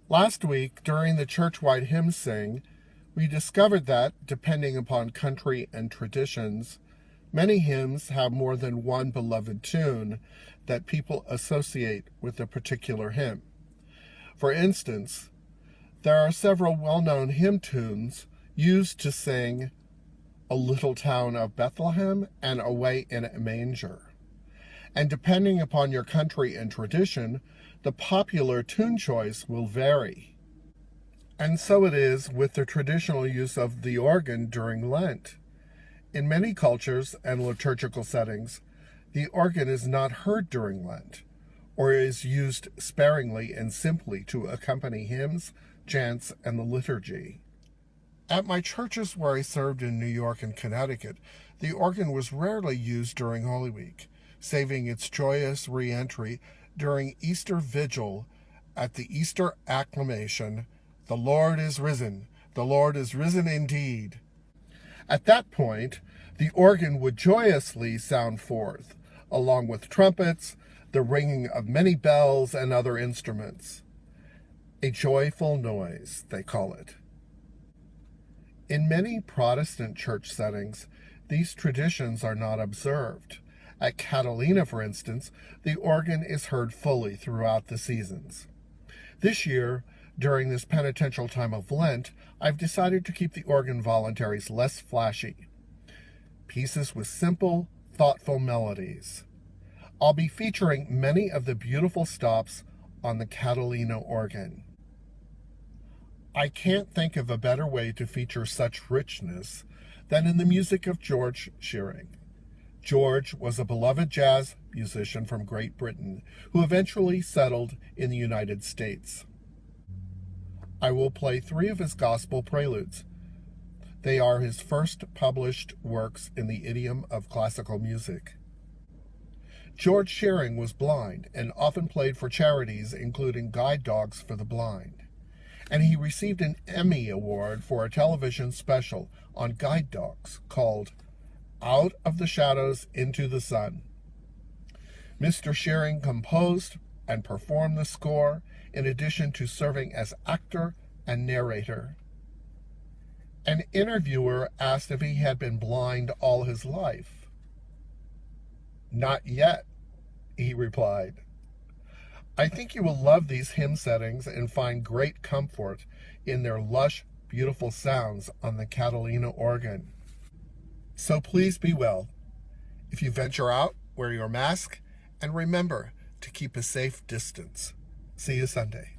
Last week, during the church-wide hymn sing, we discovered that, depending upon country and traditions, many hymns have more than one beloved tune that people associate with a particular hymn. For instance, there are several well-known hymn tunes used to sing "O Little Town of Bethlehem" and "Away in a Manger." And depending upon your country and tradition, the popular tune choice will vary. And so it is with the traditional use of the organ during Lent. In many cultures and liturgical settings, the organ is not heard during Lent, or is used sparingly and simply to accompany hymns, chants, and the liturgy. At my churches where I served in New York and Connecticut, the organ was rarely used during Holy Week, saving its joyous re-entry during Easter Vigil at the Easter acclamation, "The Lord is risen, the Lord is risen indeed." At that point, the organ would joyously sound forth, along with trumpets, the ringing of many bells, and other instruments. A joyful noise, they call it. In many Protestant church settings, these traditions are not observed. At Catalina, for instance, the organ is heard fully throughout the seasons. This year, during this penitential time of Lent, I've decided to keep the organ voluntaries less flashy. Pieces with simple, thoughtful melodies. I'll be featuring many of the beautiful stops on the Catalina organ. I can't think of a better way to feature such richness than in the music of George Shearing. George was a beloved jazz musician from Great Britain who eventually settled in the United States. I will play 3 of his gospel preludes. They are his first published works in the idiom of classical music. George Shearing was blind and often played for charities including Guide Dogs for the Blind. And he received an Emmy Award for a television special on guide dogs called "Out of the Shadows into the Sun." Mr. Shearing composed and performed the score in addition to serving as actor and narrator. An interviewer asked if he had been blind all his life. "Not yet," he replied. I think you will love these hymn settings and find great comfort in their lush, beautiful sounds on the Catalina organ. So please be well. If you venture out, wear your mask, and remember to keep a safe distance. See you Sunday.